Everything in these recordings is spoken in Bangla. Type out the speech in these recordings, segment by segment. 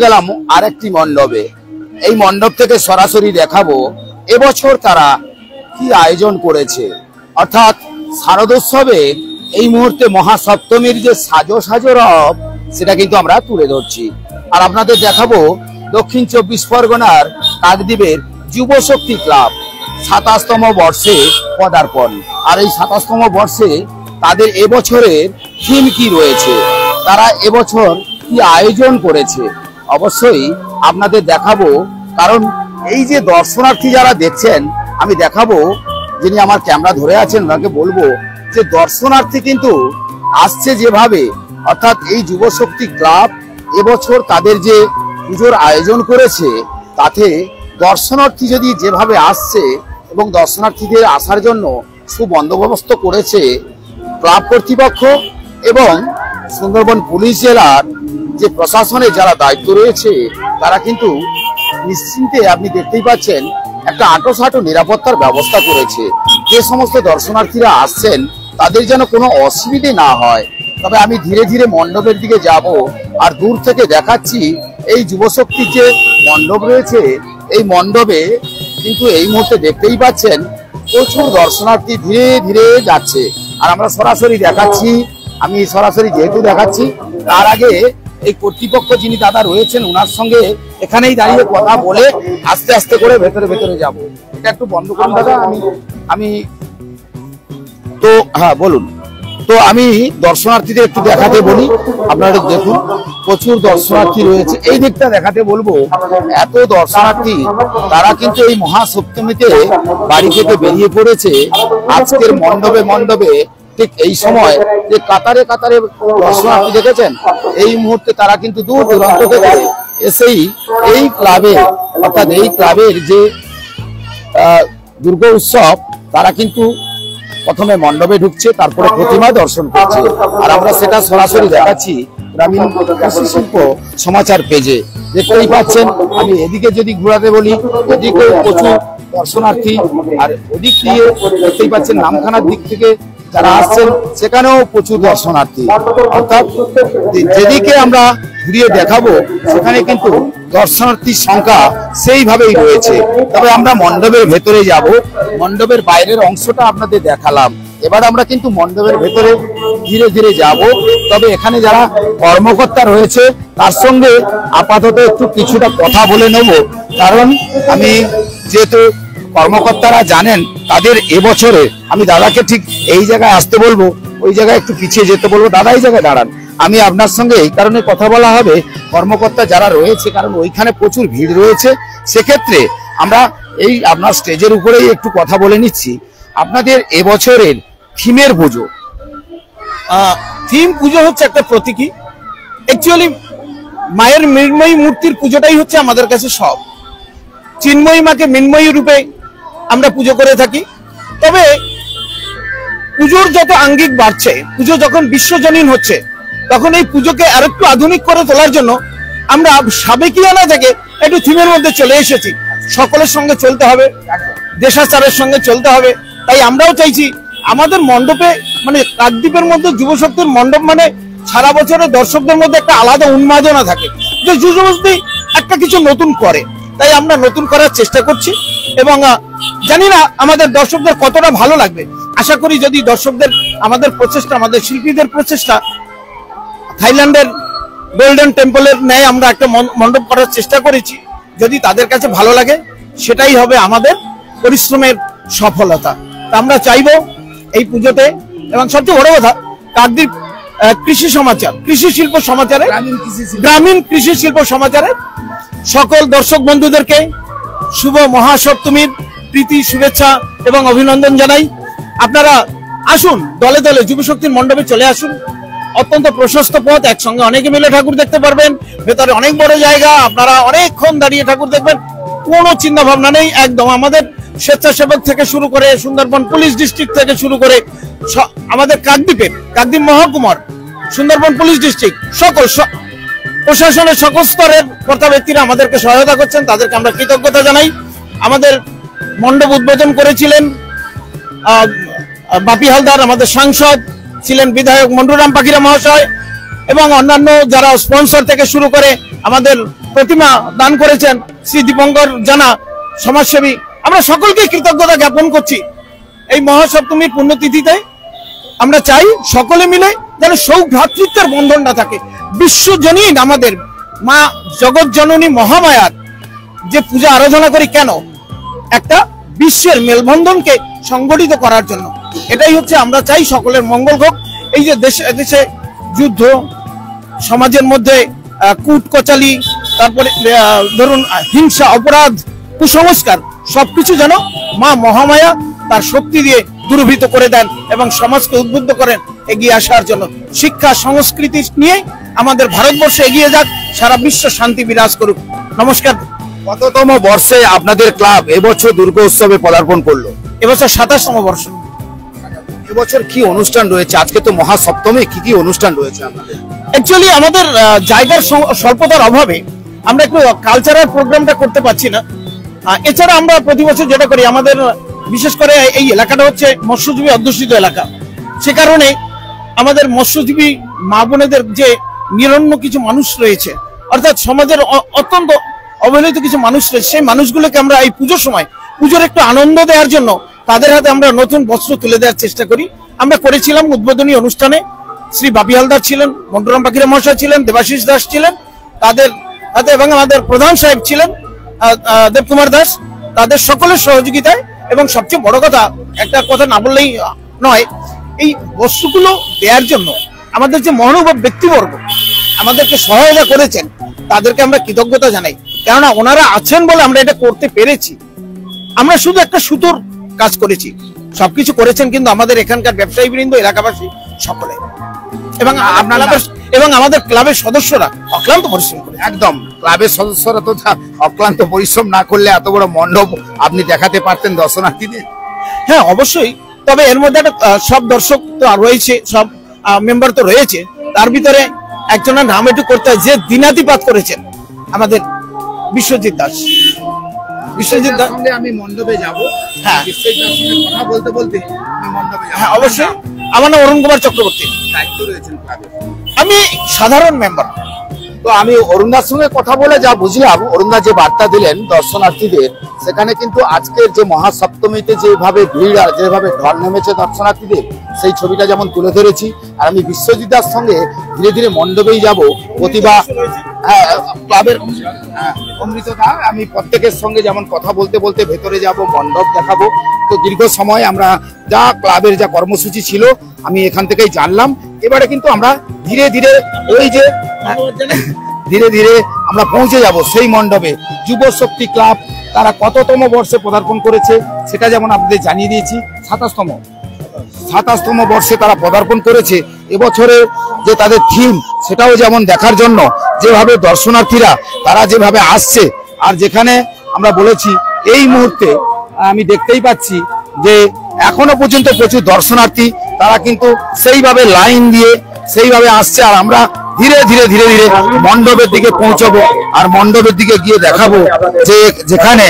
গেলাম আরেকটি মণ্ডপে। এই মণ্ডপ থেকে সরাসরি দেখাবো এবছর তারা কি আয়োজন করেছে, অর্থাৎ শারদোৎসবে এই মুহূর্তে মহাসপ্তমীর যে সাজো রব সেটা কিন্তু আমরা তুলে ধরছি। আর আপনাদের দেখাবো দক্ষিণ 24 পরগনার কাকদ্বীপের যুবশক্তি ক্লাব 27তম বর্ষে পদার্পণ। আর এই 27তম বর্ষে তাদের এবছরের থিম কি রয়েছে, তারা এবছর কি আয়োজন করেছে, অবশ্যই আপনাদের দেখাবো। কারণ এই যে দর্শনার্থী যারা দেখছেন, আমি দেখাবো, যিনি আমার ক্যামেরা ধরে আছেন ওনাকে বলবো যে দর্শনার্থী কিন্তু আসছে যেভাবে, অর্থাৎ এই যুবশক্তি ক্লাব এবছর তাদের যে পুজোর আয়োজন করেছে তাতে দর্শনার্থী যদি যেভাবে আসছে এবং দর্শনার্থীদের আসার জন্য সুবন্দোবস্ত করেছে ক্লাব কর্তৃপক্ষ এবং সুন্দরবন পুলিশ জেলার যে প্রশাসনের যারা দায়িত্ব রয়েছে, তারা কিন্তু নিশ্চিন্তে আপনি দেখতেই পাচ্ছেন একটা আঁটোসাঁটো নিরাপত্তার ব্যবস্থা করেছে। যে সমস্ত দর্শনার্থীরা আসছেন তাদের যেন কোনো অসুবিধে না হয়। তবে আমি ধীরে ধীরে মণ্ডপের দিকে যাব আর দূর থেকে দেখাচ্ছি এই যুবশক্তির যে মণ্ডপ রয়েছে, এই মণ্ডপে কিন্তু এই মুহূর্তে দেখতেই পাচ্ছেন প্রচুর দর্শনার্থী ধীরে ধীরে যাচ্ছে। আর আমরা সরাসরি দেখাচ্ছি, আমি সরাসরি যেহেতু দেখাচ্ছি, তার আগে এই কর্তৃপক্ষ যিনি দাদা রয়েছেন ওনার সঙ্গে এখানেই দাঁড়িয়ে কথা বলে আস্তে আস্তে করে ভেতরে যাব। এটা একটু বন্ধ করুন দাদা। আমি তো হ্যাঁ বলুন। তো আমি দর্শনার্থীদের একটু দেখাতে বলি, আপনারা দেখুন প্রচুর দর্শনার্থী রয়েছে। এই দিকটা দেখাতে বলবো, এত দর্শনার্থী তারা কিন্তু এই মহাসপ্তমীতে বাড়ি থেকে বেরিয়ে পড়েছে। আজকের মণ্ডপে ঠিক এই সময় যে কাতারে কাতারে দর্শনার্থী দেখেছেন, এই মুহূর্তে তারা কিন্তু দূর দূরান্ত থেকে এসেই এই ক্লাবে, অর্থাৎ এই ক্লাবের যে দুর্গা উৎসব, তারা কিন্তু প্রথমে মণ্ডপে ঢুকছে, তারপরে প্রতিমা দর্শন করছে। আর আমরা সেটা সরাসরি দেখাচ্ছি গ্রামীণ কৃষি শিল্প সমাচার পেজে, দেখতেই পাচ্ছেন। আমি এদিকে যদি ঘোরাতে বলি, এদিকে প্রচুর দর্শনার্থী, আর ওদিক দিয়ে দেখতেই পাচ্ছেন নামখানার দিক থেকে যারা আসছেন সেখানেও প্রচুর দর্শনার্থী। অর্থাৎ যেদিকে আমরা ঘুরিয়ে দেখাবো সেখানে কিন্তু দর্শনার্থীর সংখ্যা সেইভাবেই রয়েছে। তবে আমরা মণ্ডপের ভেতরে যাব, মণ্ডপের বাইরের অংশটা আপনাদের দেখালাম, এবার আমরা কিন্তু মণ্ডপের ভেতরে ধীরে ধীরে যাব। তবে এখানে যারা কর্মকর্তা রয়েছে তার সঙ্গে আপাতত একটু কিছুটা কথা বলে নেব, কারণ আমি যেহেতু কর্মকর্তারা জানেন তাদের এবছরে, আমি দাদাকে ঠিক এই জায়গায় আসতে বলবো, ওই জায়গায় একটু পিছিয়ে যেতে বলবো। দাদা এই জায়গায় দাঁড়ান, আমি আপনার সঙ্গে এই কারণে কথা বলা হবে, কর্মকর্তা যারা রয়েছে, কারণ ওইখানে প্রচুর ভিড় রয়েছে। সেক্ষেত্রে আমরা এই আপনার স্টেজের উপরেই একটু কথা বলে নিচ্ছি। আপনাদের এবছরের থিমের পুজো, থিম পুজো হচ্ছে একটা প্রতীকী। অ্যাকচুয়ালি মায়ের মৃন্ময়ী মূর্তির পুজোটাই হচ্ছে আমাদের কাছে সব। চিন্ময়ী মাকে মৃন্ময়ী রূপে আমরা পুজো করে থাকি। তবে পুজোর যত আঙ্গিক বাড়ছে, পুজো যখন বিশ্বজনীন হচ্ছে, তখন এই পুজোকে আরেকটু আধুনিক করে তোলার জন্য আমরা সাবেকিয়ানা থেকে একটু থিমের মধ্যে চলে এসেছি। সকলের সঙ্গে চলতে হবে, দেশাচারের সঙ্গে চলতে হবে। তাই আমরাও চাইছি আমাদের মণ্ডপে, মানে কাকদ্বীপের মধ্যে যুবশক্তির মণ্ডপ মানে সারা বছরের দর্শকদের মধ্যে একটা আলাদা উন্মাদনা থাকে যে যুবশক্তি একটা কিছু নতুন করে। তাই আমরা নতুন করার চেষ্টা করছি এবং জানি না আমাদের দর্শকদের কতটা ভালো লাগবে। আশা করি যদি দর্শকদের, আমাদের প্রচেষ্টা, আমাদের শিল্পীদের প্রচেষ্টা থাইল্যান্ডের গোল্ডেন টেম্পলের ন্যায় আমরা একটা মণ্ডপ করার চেষ্টা করেছি, যদি তাদের কাছে ভালো লাগে সেটাই হবে আমাদের পরিশ্রমের সফলতা। আমরা চাইবো এই পুজোতে, এবং সবচেয়ে বড় কথা কাকদ্বীপ কৃষি সমাচার, কৃষি শিল্প সমাচারে, গ্রামীণ কৃষি শিল্প সমাচারে সকল দর্শক বন্ধুদেরকে শুভ মহাসপ্তমীর প্রীতি, শুভেচ্ছা এবং অভিনন্দন জানাই। আপনারা আসুন, দলে দলে যুবশক্তির মণ্ডপে চলে আসুন। অত্যন্ত প্রশস্ত পথ, একসঙ্গে অনেকে মিলে ঠাকুর দেখতে পারবেন। ভেতরে অনেক বড় জায়গা, আপনারা অনেকক্ষণ দাঁড়িয়ে ঠাকুর দেখবেন, কোনো চিন্তা ভাবনা নেই। একদম আমাদের স্বেচ্ছাসেবক থেকে শুরু করে সুন্দরবন পুলিশ ডিস্ট্রিক্ট থেকে শুরু করে আমাদের কাকদ্বীপ মহকুমার সুন্দরবন পুলিশ ডিস্ট্রিক্ট সকল প্রশাসনের সকল স্তরের কর্তা ব্যক্তিরা আমাদেরকে সহায়তা করছেন, তাদেরকে আমরা কৃতজ্ঞতা জানাই। আমাদের মণ্ডপ উদ্বোধন করেছিলেন বাপি হালদার, আমাদের সাংসদ ছিলেন বিধায়ক মন্ডুরাম পাখিরা মহাশয়, এবং অন্যান্য যারা স্পন্সর থেকে শুরু করে আমাদের প্রতিমা দান করেছেন শ্রী দীপঙ্কর জানা সমাজসেবী, আমরা সকলকে কৃতজ্ঞতা জ্ঞাপন করছি। এই মহাসপ্তমীর পুণ্যতিথিতে আমরা চাই সকলে মিলে যেন সৌভ্রাতৃত্বের বন্ধনটা থাকে। বিশ্বজনীন আমাদের মা জগৎ জননী মহামায়ার যে পূজা আরাধনা করি কেন, একটা বিশ্বের মেলবন্ধনকে সংগঠিত করার জন্য। এটাই হচ্ছে আমরা চাই সকলের মঙ্গল হোক। এই যে দেশে দেশে যুদ্ধ, সমাজের মধ্যে কূট কচালি, তারপরে ধরুন হিংসা, অপরাধ, কুসংস্কার সবকিছু যেন মা মহামায়া তার শক্তি দিয়ে দূরীভূত করে দেন এবং সমাজকে উদ্বুদ্ধ করেন এগিয়ে আসার জন্য। শিক্ষা সংস্কৃতি নিয়ে আমাদের ভারতবর্ষ এগিয়ে যাক, সারা বিশ্ব শান্তি বিরাজ করুক। নমস্কার। কততম বর্ষে আপনাদের ক্লাব এবছর দুর্গা উৎসবে পদার্পণ করলো? এবছর 27তম বর্ষ। এবছর কি অনুষ্ঠান রয়েছে? আজকে তো মহাসপ্তমী, কি কি অনুষ্ঠান রয়েছে আপনাদের? অ্যাকচুয়ালি আমাদের জায়গার স্বল্পতার অভাবে আমরা একটু কালচারাল প্রোগ্রামটা করতে পারছি না। এছাড়া আমরা প্রতি বছর যেটা করি, আমাদের বিশেষ করে এই এলাকাটা হচ্ছে মৎস্যজীবী অধ্যুষিত এলাকা, সে কারণে আমাদের মৎস্যজীবী মা বোনেদের যে নিরন্ন কিছু মানুষ রয়েছে, অর্থাৎ সমাজের অত্যন্ত অবহেলিত কিছু মানুষ রয়েছে, সেই মানুষগুলোকে আমরা এই পুজোর সময় পুজোর একটু আনন্দ দেওয়ার জন্য তাদের হাতে আমরা নতুন বস্ত্র তুলে দেওয়ার চেষ্টা করি। আমরা করেছিলাম উদ্বোধনী অনুষ্ঠানে, শ্রী বাপি হালদার ছিলেন, মন্টুরাম পাখিরা মহাশয় ছিলেন, দেবাশিস দাস ছিলেন তাদের হাতে, এবং আমাদের প্রধান সাহেব ছিলেন দেবকুমার দাস, তাদের সকলের সহযোগিতায়। এবং সবচেয়ে বড় কথা, একটা কথা না বললেই নয়, এই বস্তুগুলো দেওয়ার জন্য আমাদের যে মহানুভব ব্যক্তিবর্গ আমাদেরকে সহায়তা করেছেন তাদেরকে আমরা কৃতজ্ঞতা জানাই, কেননা ওনারা আছেন বলে আমরা এটা করতে পেরেছি। আমরা শুধু একটা সুতোর কাজ করেছি, সবকিছু করেছেন কিন্তু আমাদের এখানকার ব্যবসায়ী বৃন্দ, এলাকাবাসী সকলে, এবং আমাদের ক্লাবের সদস্যরা অক্লান্ত পরিশ্রম করে। একদম, ক্লাবের সদস্যরা তো অক্লান্ত পরিশ্রম না করলে এত বড় মণ্ডপ আপনি দেখাতে পারতেন দর্শনার্থীদের। হ্যাঁ অবশ্যই, তবে এর মধ্যে একটা সব দর্শক তো রয়েছে, সব মেম্বার তো রয়েছে, তার ভিতরে একজনের নাম একটু করতে হয়, যে দিনাতিপাত করেছেন আমাদের বিশ্বজিৎ দাস। বিশ্বজিৎ দাস সঙ্গে আমি মণ্ডপে যাব। হ্যাঁ, বিশ্বজিৎ দাসের সঙ্গে কথা বলতে বলতে আমি মণ্ডপে যাব। হ্যাঁ অবশ্যই। আমার নাম অরুণ কুমার চক্রবর্তী, দায়িত্ব রয়েছেন ক্লাবের। আমি সাধারণ মেম্বার। তো আমি অরুণদার সঙ্গে কথা বলে যা বুঝলাম, অরুণদা যে বার্তা দিলেন দর্শনার্থীদের, সেখানে কিন্তু আজকের যে মহাসপ্তমীতে যেভাবে ভিড় আর যেভাবে ঢল নেমেছে দর্শনার্থীদের, সেই ছবিটা যেমন তুলে ধরেছি। আর আমি বিশ্বজিৎ দার সঙ্গে ধীরে ধীরে মণ্ডপেই যাব। প্রতিভা ক্লাবের অমৃতদা, আমি প্রত্যেকের সঙ্গে যেমন কথা বলতে বলতে ভেতরে যাব, মণ্ডপ দেখাবো। তো দীর্ঘ সময় আমরা যা ক্লাবের যা কর্মসূচি ছিল আমি এখান থেকেই জানলাম। এবারে কিন্তু আমরা ধীরে ধীরে ওই যে ধীরে ধীরে আমরা পৌঁছে যাব সেই মণ্ডপে। যুব শক্তি ক্লাব তারা কততম বর্ষে পদার্পণ করেছে সেটা যেমন আপনাদের জানিয়ে দিয়েছি, 27তম বর্ষে তারা পদার্পণ করেছে। এবছরে যে তাদের থিম সেটাও যেমন দেখার জন্য যেভাবে দর্শনার্থীরা তারা যেভাবে আসছে, আর যেখানে আমরা বলেছি এই মুহূর্তে আমি দেখতেই পাচ্ছি যে এখনো পর্যন্ত প্রচুর দর্শনার্থী তারা কিন্তু সেইভাবে লাইন দিয়ে সেইভাবে আসছে। আর আমরা ধীরে ধীরে ধীরে ধীরে মণ্ডপের দিকে পৌঁছাবো, আর মণ্ডপের দিকে গিয়ে দেখাবো যে যেখানে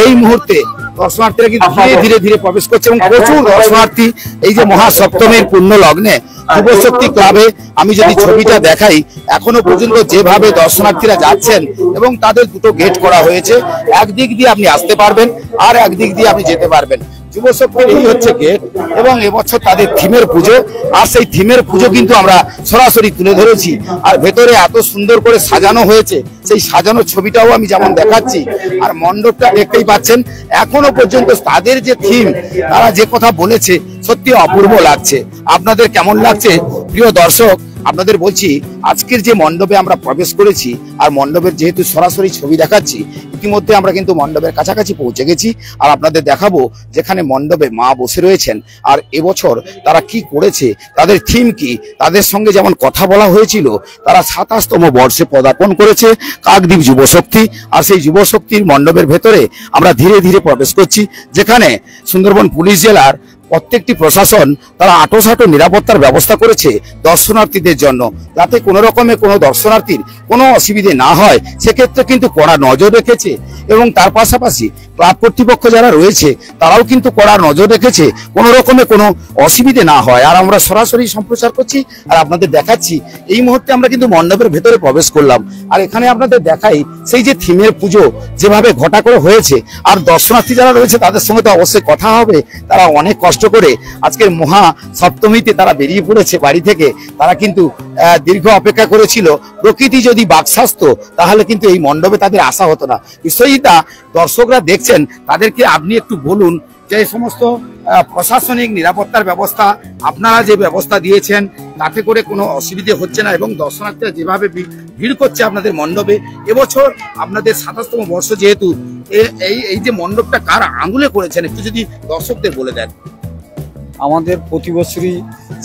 এই মুহূর্তে দর্শনার্থীরা কিন্তু ধীরে ধীরে ধীরে প্রবেশ করছে এবং প্রচুর দর্শনার্থী এই যে মহাসপ্তমীর পুণ্য লগ্নে যুবশক্তি ক্লাবে আমি যদি ছবিটা দেখাই, এখনো পর্যন্ত যেভাবে দর্শনার্থীরা যাচ্ছেন এবং তাদের দুটো গেট করা হয়েছে, একদিক দিয়ে আপনি আসতে পারবেন আর একদিক দিয়ে আপনি যেতে পারবেন। যুবশক্তির এই হচ্ছে গেট এবং এবছর তাদের থিমের পুজো, আর সেই থিমের পুজো কিন্তু আমরা সরাসরি তুলে ধরেছি। আর ভেতরে এত সুন্দর করে সাজানো হয়েছে, সেই সাজানো ছবিটাও আমি যেমন দেখাচ্ছি। আর মণ্ডপটা দেখতেই পাচ্ছেন, এখনো পর্যন্ত তাদের যে থিম তারা যে কথা বলেছে সত্যি অপূর্ব লাগছে। আপনাদের কেমন লাগছে প্রিয় দর্শক? আপনাদের বলছি আজকের যে মণ্ডপে আমরা প্রবেশ করেছি, আর মণ্ডপের যেহেতু সরাসরি ছবি দেখাচ্ছি, ইতিমধ্যে আমরা কিন্তু মণ্ডপের কাছাকাছি পৌঁছে গেছি। আর আপনাদের দেখাবো যেখানে মণ্ডপে মা বসে রয়েছেন, আর এবছর তারা কি করেছে, তাদের থিম কি, তাদের সঙ্গে যেমন কথা বলা হয়েছিল, তারা 27তম বর্ষে পদার্পণ করেছে কাকদ্বীপ যুবশক্তি। আর সেই যুবশক্তির মণ্ডপের ভেতরে আমরা ধীরে ধীরে প্রবেশ করছি, যেখানে সুন্দরবন পুলিশ জেলার প্রত্যেকটি প্রশাসন তারা আঁটোসাঁটো নিরাপত্তার ব্যবস্থা করেছে দর্শনার্থীদের জন্য, যাতে কোনো রকমের কোনো দর্শনার্থীর কোনো অসুবিধে না হয় সেক্ষেত্রে কিন্তু কড়া নজর রেখেছে। এবং তার পাশাপাশি ক্লাব কর্তৃপক্ষ যারা রয়েছে তারাও কিন্তু কড়া নজর রেখেছে কোনো রকমের কোনো অসুবিধে না হয়। আর আমরা সরাসরি সম্প্রচার করছি আর আপনাদের দেখাচ্ছি। এই মুহূর্তে আমরা কিন্তু মণ্ডপের ভেতরে প্রবেশ করলাম, আর এখানে আপনাদের দেখাই সেই যে থিমের পুজো যেভাবে ঘটা করে হয়েছে। আর দর্শনার্থী যারা রয়েছে তাদের সঙ্গে তো অবশ্যই কথা হবে। তারা অনেক কষ্ট করে আজকের মহা সপ্তমীতে তারা বেরিয়ে পড়েছে বাড়ি থেকে। তারা কিন্তু দীর্ঘ অপেক্ষা করেছিল। প্রকৃতি যদি বাকস্বাস্থ্য তাহলে কিন্তু এই মণ্ডপে তাদের আসা হতো না। বিষয়টা দর্শকরা দেখছেন, তাদেরকে আপনি একটু বলুন যে সমস্ত প্রশাসনিক নিরাপত্তার ব্যবস্থা আপনারা যে ব্যবস্থা দিয়েছেন তাতে করে কোনো অসুবিধে হচ্ছে না, এবং দর্শনার্থীরা যেভাবে ভিড় করছে আপনাদের মণ্ডপে। এবছর আপনাদের 27তম বর্ষ, যেহেতু এই যে মণ্ডপটা কার আঙুলে করেছেন একটু যদি দর্শকদের বলে দেন। আমাদের প্রতি বছরই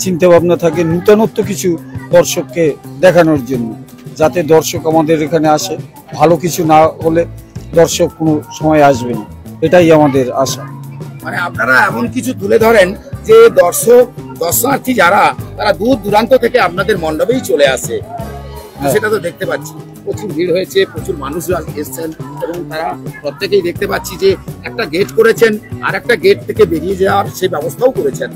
চিন্তা ভাবনা থাকে নূতনত্ব কিছু দর্শককে দেখানোর জন্য, যাতে দর্শক আমাদের এখানে আসে। ভালো কিছু না হলে দর্শক কোনো সময় আসবে না, এটাই আমাদের আশা। মানে আপনারা এমন কিছু তুলে ধরেন যে দর্শনার্থী যারা তারা দূর দূরান্ত থেকে আপনাদের মণ্ডপেই চলে আসে। সেটা তো দেখতে পাচ্ছি প্রচুর ভিড় হয়েছে, প্রচুর মানুষ এসেছেন, এবং তারা প্রত্যেকেই দেখতে পাচ্ছি যে একটা গেট করেছেন আর একটা গেট থেকে বেরিয়ে যাওয়ার সেই ব্যবস্থাও করেছেন।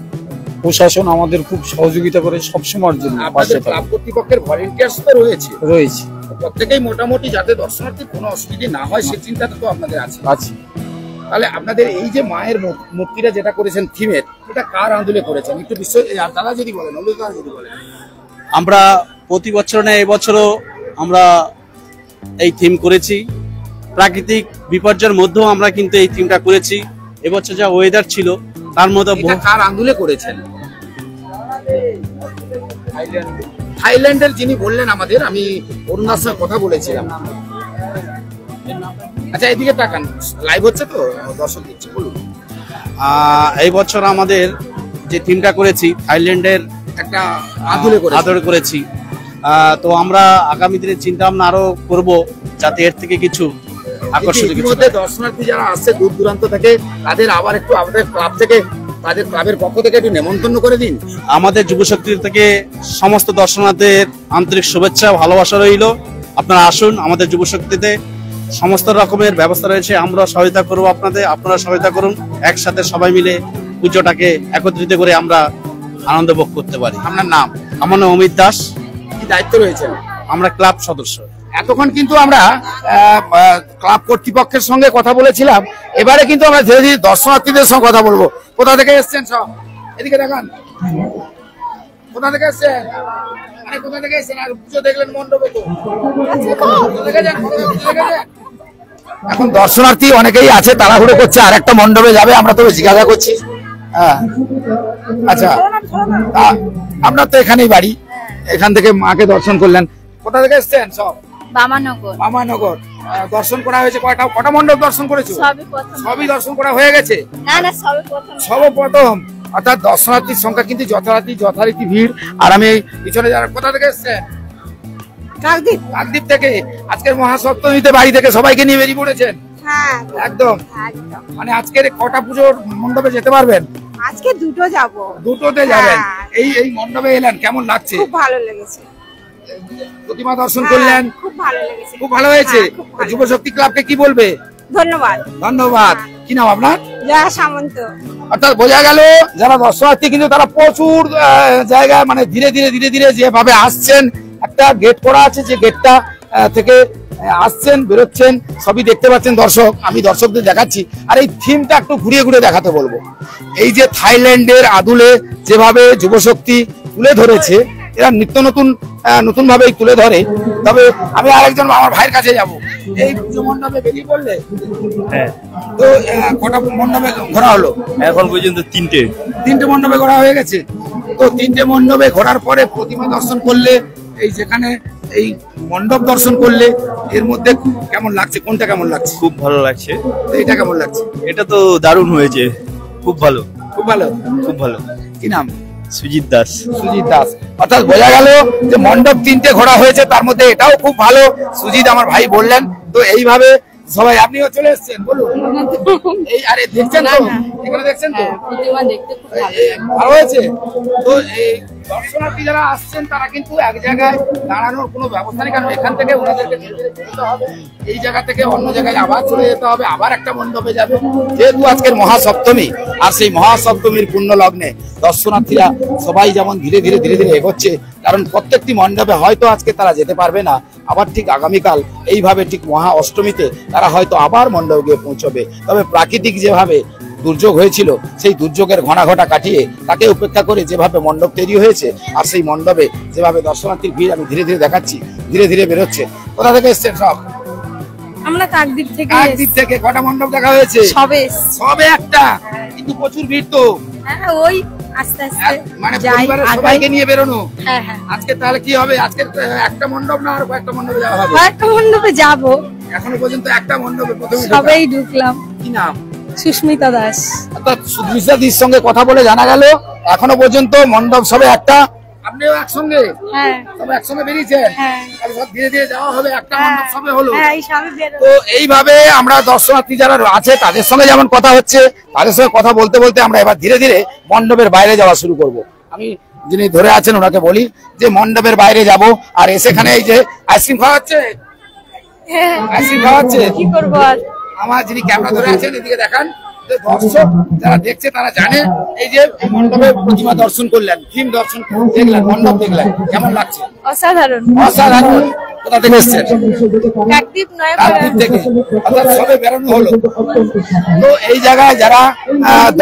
প্রশাসন আমাদের খুব সহযোগিতা করে সবসময়ের জন্য। আপনাদের ক্লাব কর্তৃপক্ষের ভলেন্টিয়ার্স তো রয়েছে, প্রত্যেকেই মোটামুটি যাতে দর্শনার্থীর কোনো অসুবিধা না হয় সে চিন্তাটা তো আপনাদের আছে। তাহলে আপনাদের এই যে মায়ের মূর্তিটা যেটা করেছেন থিমের, এটা কার আন্দোলনে করেছেন একটু বিষয় দাদা যদি বলেন, যদি বলেন। আমরা প্রতি বছর না এবছরও আমরা এই থিম করেছি। প্রাকৃতিক বিপর্যয়ের মধ্যেও আমরা কিন্তু এই থিমটা করেছি। এবছর যা ওয়েদার ছিল তার মধ্যে কার আন্দোলনে করেছেন? থাইল্যান্ডের যিনি বললেন আমাদের, আমি অরুণার সঙ্গে কথা বলেছিলাম। আচ্ছা এদিকে তাকান, লাইভ হচ্ছে তো, দর্শক দেখছে, বলুন। এই বছর আমাদের যে থিমটা করেছি থাইল্যান্ডের একটা আদরে করেছি। তো আমরা আগামী দিনে চিন্তা ভাবনা আরো করব যাতে এর থেকে কিছু আকর্ষণীয় কিছু। দর্শনার্থী যারা আসছে দূর দূরান্ত থেকে তাদের আবার একটু আমাদের ক্লাব থেকে, তাদের ক্লাবের পক্ষ থেকে একটু নেমন্তন্ন করে দিন। আমাদের যুবশক্তি থেকে সমস্ত দর্শনার্থীদের আন্তরিক শুভেচ্ছা ভালোবাসা রইল। আপনারা আসুন, আমাদের যুবশক্তিতে সমস্ত রকমের ব্যবস্থা রয়েছে, আমরা সহায়তা করব আপনাদের, আপনারা সহায়তা করুন। একসাথে সবাই মিলে পুজোটাকে একত্রিত করে আমরা আনন্দ ভোগ করতে পারি। আপনার নাম? আমার নাম অমিত দাস। কি দায়িত্ব রয়েছে? আমরা ক্লাব সদস্য। এতক্ষণ কিন্তু আমরা ক্লাব কর্তৃপক্ষের সঙ্গে কথা বলেছিলাম, এবারে কিন্তু আমরা ধীরে ধীরে দর্শনার্থীদের সঙ্গে কথা বলবো। কোথা থেকে এসছেন সব? এদিকে দেখান, কোথা থেকে এসছেন? কোথা থেকে এসছেন? আর পুজো দেখলেন মণ্ডপে তো? এখন দর্শনার্থী অনেকেই আছে, তাড়াহুড়ো করছে, আর একটা মণ্ডপে যাবে, আমরা তো জিজ্ঞাসা করছি। হ্যাঁ আচ্ছা, আপনার তো এখানেই বাড়ি, এখান থেকে মাকে দর্শন করলেন। কোথা থেকে এসছেন সব? বামানগর। বামানগর। দর্শন করা হয়েছে কটা মণ্ডপ দর্শন করেছো? সবই দর্শন করা হয়ে গেছে? না না, সর্বপ্রথম। অর্থাৎ দর্শনার্থীর সংখ্যা কিন্তু যথারীতি ভিড়। আর আমি পিছনে যারা, কোথা থেকে এসছেন? কাকদ্বীপ থেকে। আজকের মহাসপ্তমীতে বাড়ি থেকে সবাইকে নিয়ে বেরিয়ে পড়েছেন? হ্যাঁ একদম। মানে আজকের কটা পুজোর মণ্ডপে যেতে পারবেন? আজকে দুটো যাব। দুটোতে যাবেন? এই মণ্ডপে এলেন, কেমন লাগছে? খুব ভালো লেগেছে। প্রতিমা দর্শন করলেন? খুব ভালো লেগেছে। খুব ভালো হয়েছে। যুবশক্তি ক্লাবকে কি বলবে? ধন্যবাদ। ধন্যবাদ। কি নাম আপনার? জয়া সামন্ত। অর্থাৎ বোঝা গেল যারা দর্শনার্থী কিন্তু তারা প্রচুর জায়গায় মানে ধীরে ধীরে যেভাবে আসছেন, একটা গেট করা আছে, যে গেটটা থেকে আসছেন বেরোচ্ছেন সবই দেখতে পাচ্ছেন দর্শক। আমি দর্শকদের দেখাচ্ছি, আর এই থিমটা একটু ঘুরিয়ে দেখাতে বলবো। এই যে থাইল্যান্ডের আদলে যেভাবে যুবশক্তি তুলে ধরেছে, এরা নিত্য নতুন ভাবে তুলে ধরে। তবে আমি আরেকজন আমার ভাইয়ের কাছে যাব। এই পুজো মণ্ডপে বেরিয়ে পড়লে? হ্যাঁ। তো কটা মণ্ডপে ঘোরা হলো এখন পর্যন্ত? তিনটে মণ্ডপে ঘোরা হয়ে গেছে। তো তিনটে মণ্ডপে ঘোরার পরে প্রতিমা দর্শন করলে, এই যেখানে এই মণ্ডপ দর্শন করলে, এর মধ্যে কেমন লাগছে? কোনটা কেমন লাগছে? খুব ভালো লাগছে। এটা কেমন লাগছে? এটা তো দারুণ হয়েছে, খুব ভালো। খুব ভালো, খুব ভালো। কি নাম? সুজিত দাস। সুজিত দাস। অর্থাৎ বোঝা গেল যে মণ্ডপ তিনটে ঘোরা হয়েছে, তার মধ্যে এটাও খুব ভালো। সুজিত আমার ভাই বললেন। তো এইভাবে সবাই আপনিও চলে এসেছেন, বলুন। এই আরে দেখছেন তো, এখানে দেখছেন তো প্রতিমা দেখতে খুব ভালো। ভালো হয়েছে তো। এই দর্শনার্থী যারা আসছেন তারা কিন্তু এক জায়গায় দাঁড়ানোর কোনো ব্যবস্থা নেই, কারণ এখান থেকে ওনাদেরকে ধীরে ধীরে যেতে হবে, এই জায়গা থেকে অন্য জায়গায় আবার চলে যেতে হবে, আবার একটা মণ্ডপে যাবে। যেহেতু আজকের মহাসপ্তমী, আর সেই মহাসপ্তমীর পুণ্য লগ্নে দর্শনার্থীরা সবাই যেমন ধীরে ধীরে এগোচ্ছে, কারণ প্রত্যেকটি মণ্ডপে হয়তো আজকে তারা যেতে পারবে না, আবার ঠিক আগামীকাল এইভাবে ঠিক মহা অষ্টমীতে তারা হয়তো আবার মণ্ডপে গিয়ে পৌঁছবে। তবে প্রাকৃতিক যেভাবে দুর্যোগ হয়েছিল, সেই দুর্যোগের ঘটা কাটিয়ে তাকে উপেক্ষা করে যেভাবে মণ্ডপ তৈরি হয়েছে, আর সেই মণ্ডপে যেভাবে দর্শনার্থীর ভিড় আমি ধীরে ধীরে দেখাচ্ছি, ধীরে ধীরে বেরোচ্ছে। কোথা থেকে এসছেন সব? আমরা কাকদ্বীপ থেকে কাকদ্বীপ থেকে। কটা মণ্ডপ দেখা হয়েছে? সবে একটা, কিন্তু প্রচুর ভিড় তো। হ্যাঁ, ওই আস্তে আস্তে মানে যাই, পরিবারের আগাই। সবাইকে নিয়ে বেরোনো। হ্যাঁ হ্যাঁ, আজকে তাহলে কি হবে? আজকে একটা মণ্ডপ না আর কয়েকটা মণ্ডপে যাওয়া হবে? কয়েকটা মণ্ডপে যাবো। এখনো পর্যন্ত একটা মণ্ডপে প্রথমে ঢোকা। সবাই ঢুকলাম। কি নাম? সুস্মিতা দাস। অর্থাৎ সুদৃশাদির সঙ্গে কথা বলে জানা গেল এখনো পর্যন্ত মণ্ডপ সবে একটা। আপনিও একসঙ্গে? হ্যাঁ সব একসঙ্গে বেরিয়েছেন? হ্যাঁ। তাহলে সব ধীরে ধীরে যাওয়া হবে, একটা মণ্ডপ সবে হলো। হ্যাঁ, এই সবে বেরো। তো এইভাবে আমরা দর্শনার্থী যারা আছে তাদের সঙ্গে যেমন কথা হচ্ছে, তাদের সঙ্গে কথা বলতে বলতে আমরা এবার ধীরে ধীরে মণ্ডপের বাইরে যাওয়া শুরু করব। আমি যিনি ধরে আছেন ওনাকে বলি যে মণ্ডপের বাইরে যাব, আর এসেখানে এই যে আইসক্রিম খাওয়া হচ্ছে, হ্যাঁ, আইসক্রিম খাওয়া হচ্ছে। কি করবো আর। আমার যিনি ক্যামেরা ধরে আছেন এদিকে দেখান, যে দর্শক যারা দেখছে তারা জানে এই যে এই মণ্ডপে প্রতিমা দর্শন করলেন, থিম দর্শন দেখলেন, মণ্ডপ দেখলেন, কেমন লাগছে? অসাধারণ। অসাধারণ। কোথা থেকে এসছেন? কাকদ্বীপ নয় কাকদ্বীপ থেকে, অর্থাৎ সবে বেরোনো হলো। তো এই জায়গায় যারা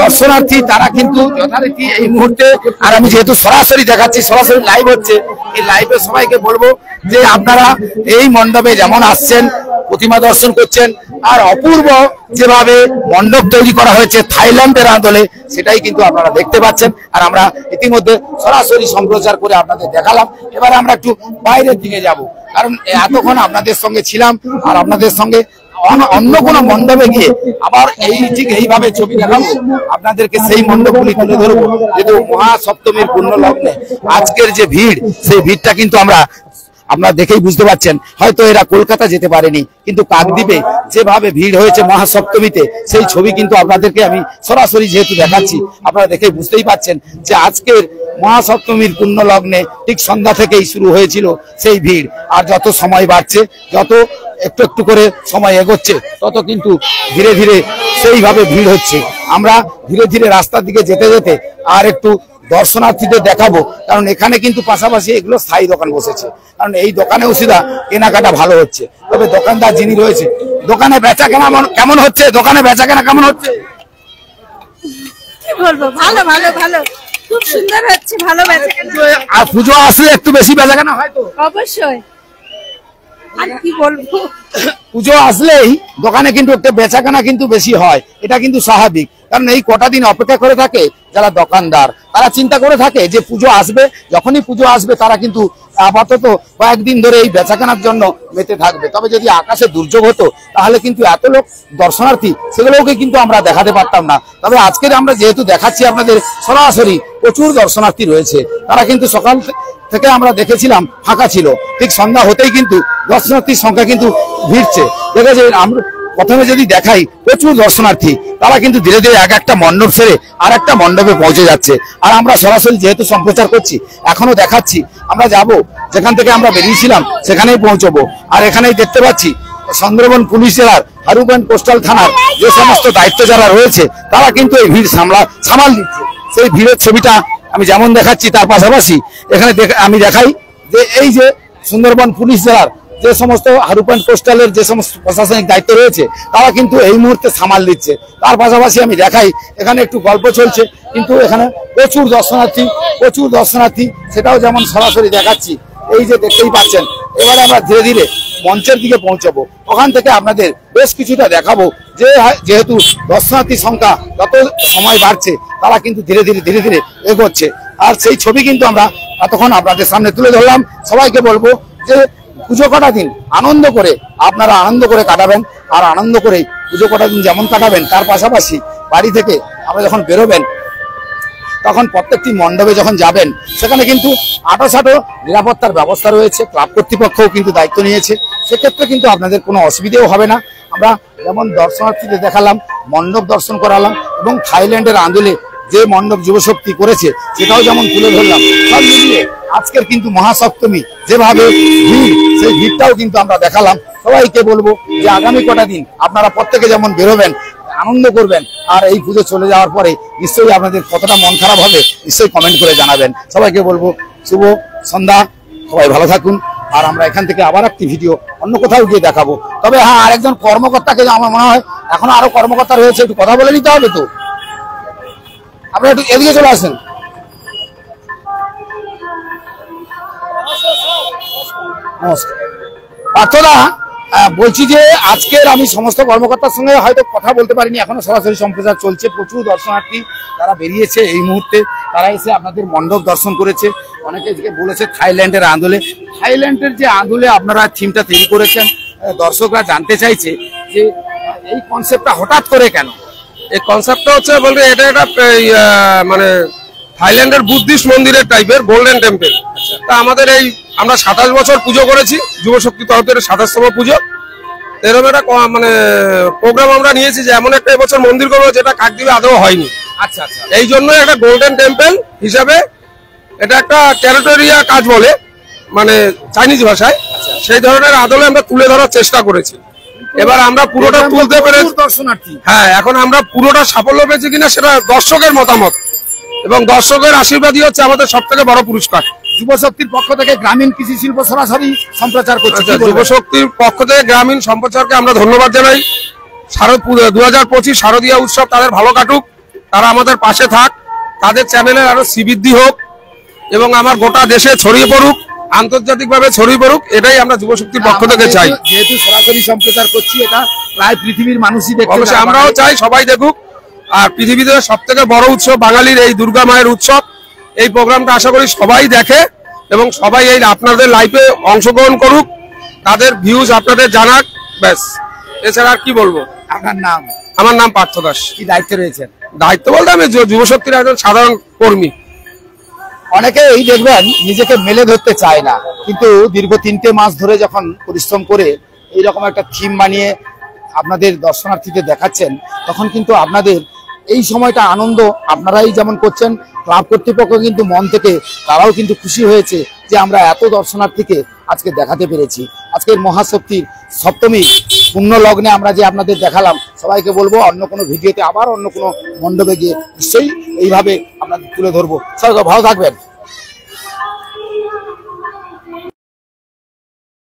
দর্শনার্থী তারা কিন্তু যথারীতি এই মুহূর্তে, আর আমি যেহেতু সরাসরি দেখাচ্ছি, সরাসরি লাইভ হচ্ছে, এই লাইভে সবাইকে বলবো যে আপনারা এই মণ্ডপে যেমন আসছেন, প্রতিমা দর্শন করছেন, আর অপূর্ব যেভাবে মণ্ডপ তৈরি করা হয়েছে থাইল্যান্ডের আদলে, সেটাই কিন্তু আপনারা দেখতে পাচ্ছেন। আর আমরা ইতিমধ্যে সরাসরি সম্প্রচার করে আপনাদের দেখালাম। এবারে আমরা একটু বাইরের দিকে যাব, কারণ এতক্ষণ আপনাদের সঙ্গে ছিলাম, আর আপনাদের সঙ্গে অন্য কোনো মণ্ডপে গিয়ে আবার এই ঠিক এইভাবে ছবি দেখাবো, আপনাদেরকে সেই মণ্ডপগুলি তুলে ধরবো। যেহেতু মহাসপ্তমীর পুণ্য লগ্নে আজকের যে ভিড়, সেই ভিড়টা কিন্তু আপনারা দেখেই বুঝতে পারছেন। হয়তো এরা কলকাতা যেতে পারেনি, কিন্তু কাকদ্বীপে যেভাবে ভিড় হয়েছে মহাসপ্তমীতে, সেই ছবি কিন্তু আপনাদেরকে আমি সরাসরি যেহেতু দেখাচ্ছি, আপনারা দেখেই বুঝতেই পারছেন যে আজকের মহাসপ্তমীর পুণ্য লগ্নে ঠিক সন্ধ্যা থেকেই শুরু হয়েছিল সেই ভিড়। আর যত সময় বাড়ছে, যত একটু একটু করে সময় এগোচ্ছে, তত কিন্তু ধীরে ধীরে সেইভাবে ভিড় হচ্ছে। আমরা ধীরে ধীরে রাস্তার দিকে যেতে যেতে আর একটু দর্শনার্থীদের দেখাবো, কারণ এখানে কিন্তু পাশাপাশি এগুলো স্থায়ী দোকান বসেছে, কারণ এই দোকানেও সিধা কেনাকাটা ভালো হচ্ছে। তবে দোকানদার যিনি রয়েছে, দোকানে বেচা কেনা কেমন হচ্ছে? দোকানে বেচা কেনা কেমন হচ্ছে? কি বলবো, ভালো ভালো ভালো, খুব সুন্দর হচ্ছে, ভালো বেচাকেনা। আর পুজো আসলে একটু বেশি বেচা কেনা হয় তো? অবশ্যই। আর কি বলবো, পুজো আসলেই দোকানে কিন্তু একটা বেচাকেনা কিন্তু বেশি হয়, এটা কিন্তু স্বাভাবিক। কারণ এই কটা দিন অপেক্ষা করে থাকে যারা দোকানদার, তারা চিন্তা করে থাকে যে পুজো আসবে, যখনই পুজো আসবে তারা কিন্তু আপাতত কয়েকদিন ধরে এই বেচাকেনার জন্য মেতে থাকবে। তবে যদি আকাশে দুর্যোগ হতো তাহলে কিন্তু এত লোক দর্শনার্থী সেগুলোকে কিন্তু আমরা দেখাতে পারতাম না। তবে আজকের আমরা যেহেতু দেখাচ্ছি আপনাদের সরাসরি, প্রচুর দর্শনার্থী রয়েছে। তারা কিন্তু সকাল থেকে আমরা দেখেছিলাম ফাঁকা ছিল, ঠিক সন্ধ্যা হতেই কিন্তু দর্শনার্থীর সংখ্যা কিন্তু ভিড়ছে। দেখেছে আমরা প্রথমে যদি দেখাই, প্রচুর দর্শনার্থী, তারা কিন্তু ধীরে ধীরে এক একটা মণ্ডপ ছেড়ে আর একটা মণ্ডপে পৌঁছে যাচ্ছে। আর আমরা সরাসরি যেহেতু সম্প্রচার করছি, এখনো দেখাচ্ছি, আমরা যাব যেখান থেকে আমরা বেরিয়েছিলাম সেখানেই পৌঁছবো। আর এখানেই দেখতে পাচ্ছি সুন্দরবন পুলিশ জেলার হারুগঞ্জ কোস্টাল থানার যে সমস্ত দায়িত্ব যারা রয়েছে, তারা কিন্তু এই ভিড় সামাল দিচ্ছে। সেই ভিড়ের ছবিটা আমি যেমন দেখাচ্ছি, তার পাশাপাশি এখানে আমি দেখাই যে এই যে সুন্দরবন পুলিশ জেলার যে সমস্ত হারুগঞ্জ কোস্টালের যে সমস্ত প্রশাসনিক দায়িত্ব রয়েছে, তারা কিন্তু এই মুহূর্তে সামাল দিচ্ছে। তার পাশাপাশি আমি দেখাই এখানে একটু গল্প চলছে, কিন্তু এখানে প্রচুর দর্শনার্থী, সেটাও যেমন সরাসরি দেখাচ্ছি। এই যে দেখতেই পাচ্ছেন। এবারে আমরা ধীরে ধীরে মঞ্চের দিকে পৌঁছাবো, ওখান থেকে আপনাদের বেশ কিছুটা দেখাবো যে যেহেতু দর্শনার্থীর সংখ্যা যত সময় বাড়ছে, তারা কিন্তু ধীরে ধীরে এগোচ্ছে। আর সেই ছবি কিন্তু আমরা এতক্ষণ আপনাদের সামনে তুলে ধরলাম। সবাইকে বলবো যে পুজো কটা দিন আনন্দ করে আপনারা আনন্দ করে কাটাবেন। আর আনন্দ করে পুজো কটা দিন যেমন কাটাবেন, তার পাশাপাশি বাড়ি থেকে আমরা যখন বেরোবেন, তখন প্রত্যেকটি মণ্ডপে যখন যাবেন, সেখানে কিন্তু আঁটো নিরাপত্তার ব্যবস্থা রয়েছে। ক্লাব কর্তৃপক্ষও কিন্তু দায়িত্ব নিয়েছে, সেক্ষেত্রে কিন্তু আপনাদের কোনো অসুবিধেও হবে না। আমরা যেমন দর্শনার্থীদের দেখালাম, মণ্ডপ দর্শন করালাম এবং থাইল্যান্ডের আন্দোলে যে মণ্ডপ যুবশক্তি করেছে সেটাও যেমন তুলে ধরলাম। সব মিলিয়ে আজকের কিন্তু মহাসপ্তমী যেভাবে ভিড়, সেই ভিড়টাও কিন্তু আমরা দেখালাম। সবাইকে বলবো যে আগামী কটা দিন আপনারা প্রত্যেকে যেমন বেরোবেন, আনন্দ করবেন, আর এই পুজো চলে যাওয়ার পরে নিশ্চয়ই আপনাদের কতটা মন খারাপ হবে নিশ্চয়ই কমেন্ট করে জানাবেন। সবাইকে বলবো শুভ সন্ধ্যা, সবাই ভালো থাকুন। আর আমরা এখান থেকে আবার একটি ভিডিও অন্য কোথাও গিয়ে দেখাবো। তবে হ্যাঁ, আরেকজন কর্মকর্তাকে আমার মনে হয় এখনো আরো কর্মকর্তা রয়েছে, একটু কথা বলে নিতে হবে। তো আপনারা একটু এদিকে চলে আসেন। নমস্কার পার্থদা, বলছি যে আজকের আমি সমস্ত কর্মকর্তার সঙ্গে হয়তো কথা বলতে পারিনি, এখনো সরাসরি সম্প্রচার চলছে। প্রচুর দর্শনার্থী তারা বেরিয়েছে এই মুহূর্তে, তারা এসে আপনাদের মণ্ডপ দর্শন করেছে। অনেকে বলেছে থাইল্যান্ডের আন্দোলে, থাইল্যান্ডের যে আন্দোলে আপনারা থিমটা তৈরি করেছেন, দর্শকরা জানতে চাইছে যে এই কনসেপ্টটা হঠাৎ করে কেন? এই কনসেপ্টটা হচ্ছে বলতে এটা একটা মানে থাইল্যান্ডের বুদ্ধিস্ট মন্দিরের টাইপের গোল্ডেন টেম্পল। তা আমাদের এই আমরা 27 বছর পুজো করেছি, যুবশক্তি তরফ থেকে 27তম পুজো। এরকম একটা মানে প্রোগ্রাম আমরা নিয়েছি যে এমন একটা এবছর মন্দির করবো যেটা কাকদ্বীপে আদৌ হয়নি। আচ্ছা আচ্ছা, এই জন্যই একটা গোল্ডেন টেম্পল হিসাবে এটা একটা টেরিটোরিয়া কাজ বলে, মানে চাইনিজ ভাষায়, সেই ধরনের আদলে আমরা তুলে ধরার চেষ্টা করেছি। এবার আমরা পুরোটা তুলতে পেরেছি দর্শনার্থী। হ্যাঁ, এখন আমরা পুরোটা সাফল্য পেয়েছি কিনা সেটা দর্শকের মতামত এবং দর্শকের আশীর্বাদই হচ্ছে আমাদের সব থেকে বড় পুরস্কার। যুবশক্তির পক্ষ থেকে গ্রামীণ কৃষি শিল্প সরাসরি সম্প্রচার করছে। যুবশক্তির পক্ষ থেকে গ্রামীণ সম্প্রচারকে আমরা ধন্যবাদ জানাই। 2025 শারদীয়া উৎসব তাদের ভালো কাটুক, তারা আমাদের পাশে থাক, তাদের চ্যানেলের আরো শ্রীবৃদ্ধি হোক এবং আমার গোটা দেশে ছড়িয়ে পড়ুক, আন্তর্জাতিকভাবে ছড়িয়ে পড়ুক, এটাই আমরা যুবশক্তির পক্ষ থেকে চাই। যেহেতু সরাসরি সম্প্রচার করছি, এটা প্রায় পৃথিবীর মানুষই দেখতে, অবশ্যই আমরাও চাই সবাই দেখুক। আর পৃথিবীতে সব থেকে বড় উৎসব বাঙালির এই দুর্গা মায়ের উৎসব, এই প্রোগ্রামটা আশা করি সবাই দেখে এবং সবাই এই আপনাদের লাইফে অংশগ্রহণ করুক, তাদের ভিউজ আপনাদের জানাক, ব্যাস। এছাড়া আর কি বলবো। আপনার নাম? আমার নাম পার্থ দাস। কি দায়িত্বে রয়েছেন? দায়িত্ব বলতে আমি যুবশক্তির একজন সাধারণ কর্মী। অনেকে এই দেখবেন নিজেকে মেলে ধরতে চায় না, কিন্তু দীর্ঘ 3টে মাস ধরে যখন পরিশ্রম করে এইরকম একটা থিম বানিয়ে আপনাদের দর্শনার্থীদের দেখাচ্ছেন, তখন কিন্তু আপনাদের এই সময়টা আনন্দ আপনারাই যেমন করছেন, ক্লাব কর্তৃপক্ষ কিন্তু মন থেকে তারাও কিন্তু খুশি হয়েছে যে আমরা এত দর্শনার্থীকে আজকে দেখাতে পেরেছি। আজকের মহাশক্তির সপ্তমী পূর্ণ লগ্নে আমরা যে আপনাদের দেখালাম, সবাইকে বলবো অন্য কোনো ভিডিওতে আবার অন্য কোনো মণ্ডপে গিয়ে নিশ্চয়ই এইভাবে আপনাদের তুলে ধরবো। সবাই ভালো থাকবেন।